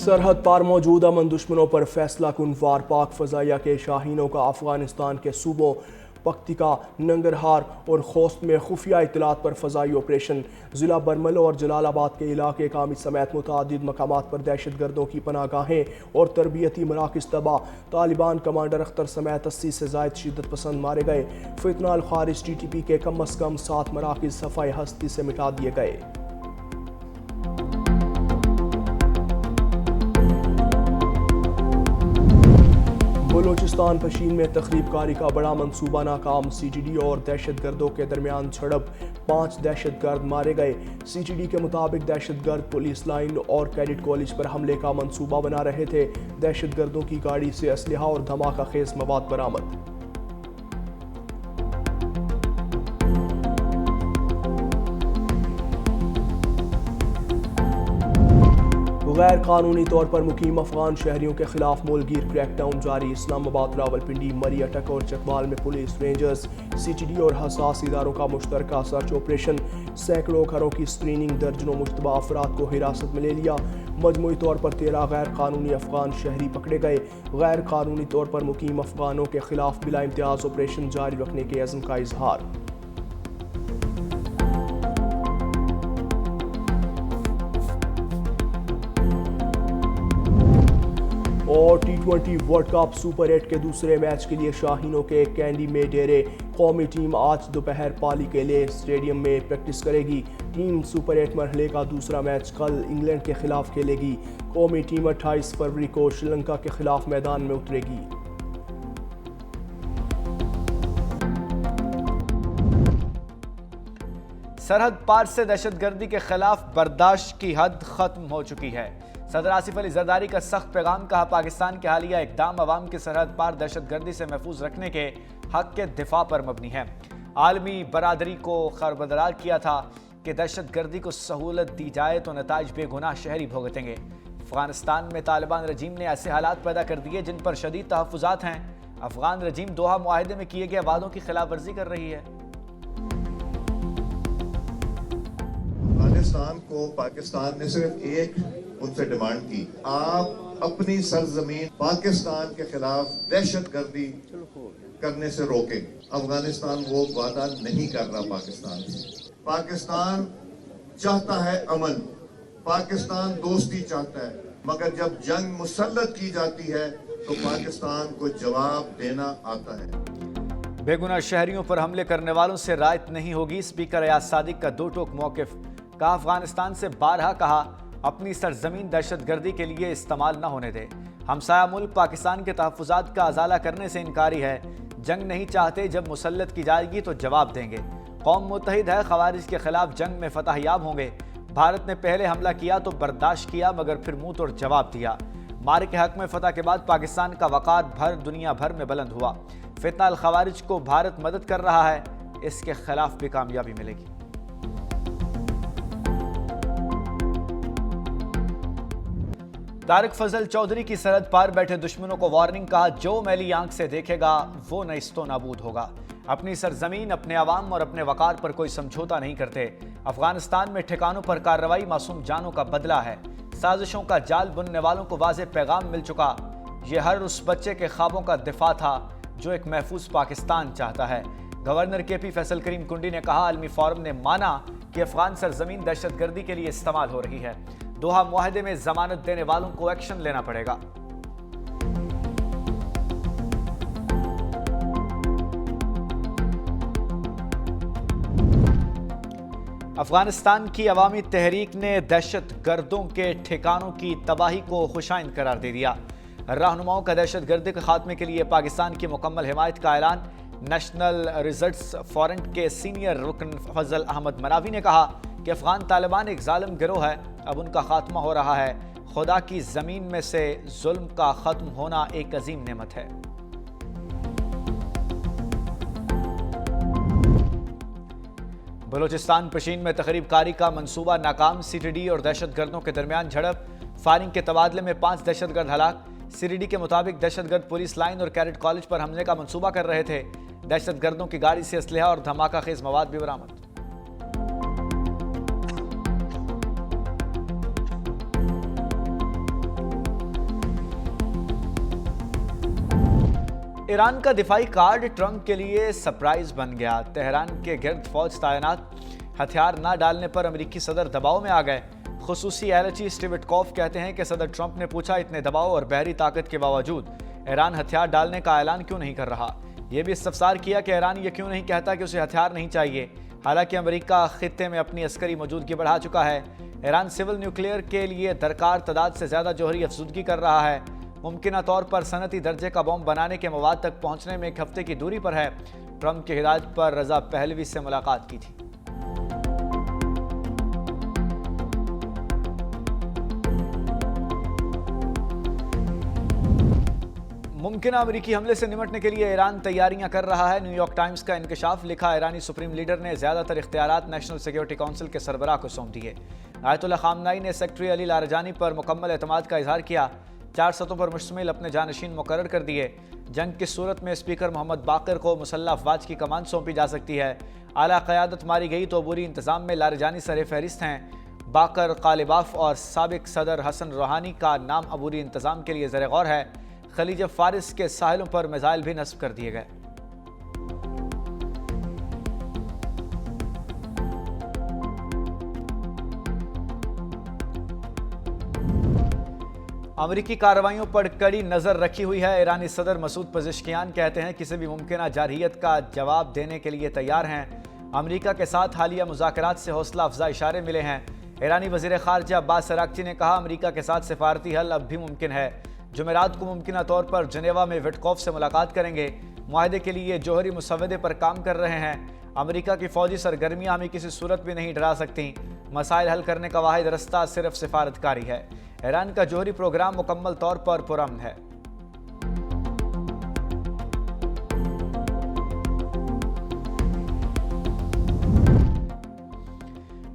सरहद पार मौजूद अमन दुश्मनों पर फैसला कुन वार पाक फजाइया के शाहीनों का अफगानिस्तान के सूबों पख्तिका, नंगरहार और खोस्त में खुफिया इतलात पर फजाई ऑपरेशन। ज़िला बरमल और जलालाबाद के इलाके कामिद समेत मुतअद्दिद मकामात पर दहशत गर्दों की पनागाहें और तरबियती मराकज़ तबाह। तालिबान कमांडर अख्तर समेत 80 से ज़ायद शिद्दत पसंद मारे गए। फितना अल खारिज TTP के कम अज़ कम 7 मराकज़ सफ़ाई हस्ती से मिटा दिए गए। बलूचिस्तान पशीन में तखरीबकारी का बड़ा मंसूबा नाकाम। CTD और दहशत गर्दों के दरमियान झड़प, 5 दहशत गर्द मारे गए। CTD के मुताबिक दहशत गर्द पुलिस लाइन और कैडेट कॉलेज पर हमले का मंसूबा बना रहे थे। दहशत गर्दों की गाड़ी से असलहा और धमाका खेज मवाद बरामद। गैर कानूनी तौर पर मुकीम अफगान शहरियों के खिलाफ मुल्कगीर क्रैकडाउन जारी। इस्लामाबाद, रावलपिंडी, मरी अटक और चकवाल में पुलिस, रेंजर्स, CTD और हसास इदारों का मुश्तरका सर्च ऑपरेशन। सैकड़ों घरों की स्क्रीनिंग, दर्जनों मुश्तबा अफराद को हिरासत में ले लिया। मजमूई तौर पर 13 गैर कानूनी अफगान शहरी पकड़े गए। गैर कानूनी तौर पर मुकीम अफगानों के खिलाफ बिला इम्तियाज ऑपरेशन जारी रखने के अज़्म का इजहार। और T20 वर्ल्ड कप सुपर 8 के दूसरे मैच के लिए शाहीनों के कैंडी में डेरे। कौमी टीम आज दोपहर पाली के लिए स्टेडियम में प्रैक्टिस करेगी। टीम सुपर 8 मरहले का दूसरा मैच कल इंग्लैंड के खिलाफ खेलेगी। कौमी टीम 28 फरवरी को श्रीलंका के खिलाफ मैदान में उतरेगी। सरहद पार से दहशतगर्दी के खिलाफ बर्दाश्त की हद खत्म हो चुकी है। सदर आसिफ अली जरदारी का सख्त पैगाम, कहा पाकिस्तान के हालिया इकदाम अवाम की सरहद पार दहशतगर्दी से महफूज रखने के हक के दिफा पर मबनी है। आलमी बरादरी को खबरदार किया था कि दहशतगर्दी को सहूलत दी जाए तो नताइज बेगुनाह शहरी भुगतेंगे। अफगानिस्तान में तालिबान रजीम ने ऐसे हालात पैदा कर दिए जिन पर शदीद तहफ़्फ़ुज़ात हैं। अफगान रजीम दोहा मुआहदे में किए गए वादों की खिलाफ वर्जी कर रही है। पाकिस्तान ने सिर्फ एक उनसे डिमांड की, आप अपनी सरजमीन पाकिस्तान के खिलाफ दहशतगर्दी करने से रोकें। अफगानिस्तान वो वादा नहीं कर रहा पाकिस्तान से। पाकिस्तान चाहता है अमन, पाकिस्तान दोस्ती चाहता है, मगर जब जंग मुसल्लत की जाती है तो पाकिस्तान को जवाब देना आता है। बेगुनाह शहरियों पर हमले करने वालों से रायत नहीं होगी। स्पीकर अयाज सादिक का दो टोक मौक़िफ़, कहा अफगानिस्तान से बारहा कहा अपनी सरजमीन दहशतगर्दी के लिए इस्तेमाल न होने दे। हमसाया मुल्क पाकिस्तान के तहफ़्फ़ुज़ात का अजाला करने से इनकारी है। जंग नहीं चाहते, जब मुसल्लत की जाएगी तो जवाब देंगे। कौम मुत्तहिद है, खवारिज के खिलाफ जंग में फतहयाब होंगे। भारत ने पहले हमला किया तो बर्दाश्त किया, मगर फिर मुंह तोड़ जवाब दिया। मारे के हक में फतह के बाद पाकिस्तान का वक़ार भर दुनिया भर में बुलंद हुआ। फितना अल खवारिज को भारत मदद कर रहा है, इसके खिलाफ भी कामयाबी मिलेगी। तारिक फजल चौधरी की सरहद पार बैठे दुश्मनों को वार्निंग, कहा जो मैली आंख से देखेगा वो नइस्तो नाबूद होगा। अपनी सरजमीन, अपने अवाम और अपने वकार पर कोई समझौता नहीं करते। अफगानिस्तान में ठिकानों पर कार्रवाई मासूम जानों का बदला है। साजिशों का जाल बुनने वालों को वाज़ेह पैगाम मिल चुका। ये हर उस बच्चे के ख्वाबों का दिफा था जो एक महफूज पाकिस्तान चाहता है। गवर्नर KP फैसल करीम कुंडी ने कहा आलमी फोरम ने माना कि अफगान सरजमीन दहशतगर्दी के लिए इस्तेमाल हो रही है। दोहा मुआहदे में जमानत देने वालों को एक्शन लेना पड़ेगा। अफगानिस्तान की अवामी तहरीक ने दहशत गर्दों के ठिकानों की तबाही को खुशाइन करार दे दिया। रहनुमाओं का दहशत गर्दी के खात्मे के लिए पाकिस्तान की मुकम्मल हिमायत का ऐलान। नेशनल रिजल्ट्स फॉरेंट के सीनियर रुकन फजल अहमद मनावी ने कहा कि अफगान तालिबान एक जालिम गिरोह है, अब उनका खात्मा हो रहा है। खुदा की जमीन में से जुल्म का खत्म होना एक अजीम नेमत है। बलूचिस्तान पशीन में तखरीबकारी का मंसूबा नाकाम। CTD और दहशतगर्दों के दरमियान झड़प, फायरिंग के तबादले में 5 दहशतगर्द हलाक। CTD के मुताबिक दहशतगर्द पुलिस लाइन और कैडेट कॉलेज पर हमले का मंसूबा कर रहे थे। दहशतगर्दों की गाड़ी से असलहा और धमाका खेज मवाद भी बरामद। ईरान का दिफाई कार्ड ट्रंप के लिए सरप्राइज बन गया। तेहरान के गिर्द फौज तैनात, हथियार न डालने पर अमेरिकी सदर दबाव में आ गए। खुसूसी एलची स्टीव विटकॉफ कहते हैं कि सदर ट्रंप ने पूछा, इतने दबाव और बहरी ताकत के बावजूद ईरान हथियार डालने का ऐलान क्यों नहीं कर रहा। यह भी इस्तफसार किया कि ईरान ये क्यों नहीं कहता कि उसे हथियार नहीं चाहिए। हालांकि अमेरिका खित्ते में अपनी अस्करी मौजूदगी बढ़ा चुका है। ईरान सिविल न्यूक्लियर के लिए दरकार तादाद से ज्यादा जौहरी अफजूदगी कर रहा है। मुमकिन तौर पर सनती दर्जे का बम बनाने के मवाद तक पहुंचने में 1 हफ्ते की दूरी पर है। ट्रंप की हिदायत पर रजा पहलवी से मुलाकात की थी। मुमकिन अमेरिकी हमले से निपटने के लिए ईरान तैयारियां कर रहा है। न्यूयॉर्क टाइम्स का इंकशाफ लिखा, ईरानी सुप्रीम लीडर ने ज्यादातर इख्तियारात नेशनल सिक्योरिटी काउंसिल के सरबराह को सौंप दिए। आयतुल्लाह खामनाई ने सेक्रेटरी अली लारजानी पर मुकम्मल एतमाद का इजहार किया। 4 सतहों पर मुश्तमिल अपने जानशीन मुकर्रर कर दिए। जंग की सूरत में स्पीकर मोहम्मद बाकर को मुसल्लह अफवाज की कमान सौंपी जा सकती है। आला क़यादत मारी गई तो अबूरी इंतजाम में लारजानी सर फहरिस्त हैं। बाकर, कालिबाफ और साबिक सदर हसन रूहानी का नाम अबूरी इंतजाम के लिए ज़र गौर है। खलीज फारिस के साहिलों पर मिसाइल भी नस्ब कर दिए गए। अमेरिकी कार्रवाइयों पर कड़ी नजर रखी हुई है। ईरानी सदर मसूद पज़ेश्कियान कहते हैं किसी भी मुमकिन जारहियत का जवाब देने के लिए तैयार हैं। अमेरिका के साथ हालिया मुज़ाकरात से हौसला अफजा इशारे मिले हैं। ईरानी वज़ीर ख़ारजा अब्बास अराक्ची ने कहा, अमेरिका के साथ सिफारती हल अब भी मुमकिन है। जुमेरात को मुमकिन तौर पर जनेवा में विटकॉफ से मुलाकात करेंगे। मुआहदे के लिए जौहरी मुसवदे पर काम कर रहे हैं। अमेरिका की फौजी सरगर्मियां हमें किसी सूरत भी नहीं डरा सकती। मसाइल हल करने का वाहिद रास्ता सिर्फ सिफारतकारी है। ईरान का जौहरी प्रोग्राम मुकम्मल तौर पर पुरअमन है।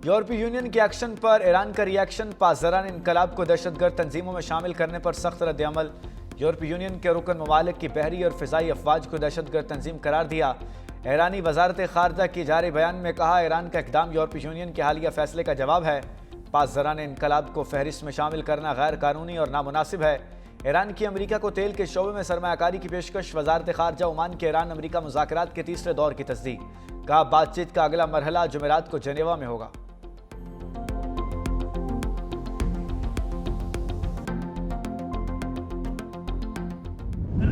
यूरोपीय यूनियन के एक्शन पर ईरान का रिएक्शन, पासदारान इनकलाब को दहशतगर्द तंजीमों में शामिल करने पर सख्त रद्द-ए-अमल। यूरोपीय यूनियन के रुकन ममालिक की बहरी और फ़िज़ाई अफवाज को दहशतगर्द तंजीम करार दिया। ईरानी वजारत ख़ारजा की जारी बयान में कहा, ईरान का इक़दाम यूरोपीय यूनियन के हालिया फैसले का जवाब है। पासदारान इनकलाब को फहरिस्त में शामिल करना गैर कानूनी और नामुनासिब है। ईरान की अमेरिका को तेल के शोबे में सरमायाकारी की पेशकश, वजारत ख़ारजा ओमान के ईरान अमेरिका मुज़ाकरात के तीसरे दौर की तस्दीक। कहा, बातचीत का अगला मरहला जुमेरात को जनेवा में होगा।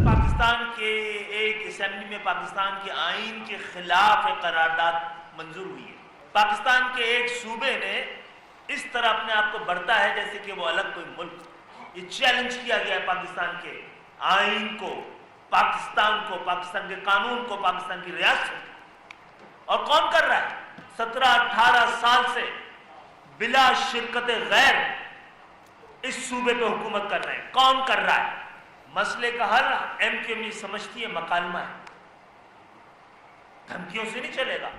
पाकिस्तान के एक असेंबली में पाकिस्तान के आईन के खिलाफ एक करारदाद मंजूर हुई है। पाकिस्तान के एक सूबे ने इस तरह अपने आप को बढ़ता है जैसे कि वो अलग कोई मुल्क। ये चैलेंज किया गया है पाकिस्तान के आईन को, पाकिस्तान को, पाकिस्तान के कानून को, पाकिस्तान की रियासत। और कौन कर रहा है? 17-18 साल से बिला शिरकत गैर इस सूबे पे हुकूमत कर रहे हैं। कौन कर रहा है? मसले का हल एमक्यूएम समझती है मकालमा है, धमकियों से नहीं चलेगा।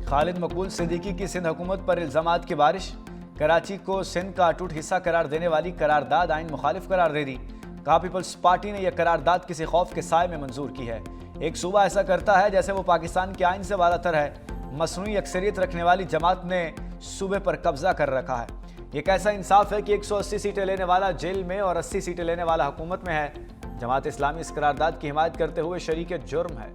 खालिद मकबूल सिद्दीकी की सिंध हुकूमत पर इल्जामात की बारिश। कराची को सिंध का अटूट हिस्सा करार देने वाली करारदाद आइन मुखालिफ करार दे दी। कहा, पीपल्स पार्टी ने यह करारदाद किसी खौफ के साए में मंजूर की है। एक सूबा ऐसा करता है जैसे वो पाकिस्तान के आइन से बालातर है। मसनूई अक्सरियत रखने वाली जमात ने सूबे पर कब्जा कर रखा है। ये कैसा इंसाफ है कि 180 सीटें लेने वाला जेल में और 80 सीटें लेने वाला हुकूमत में है। जमात इस्लामी इस करारदाद की हिमायत करते हुए शरीक जुर्म है।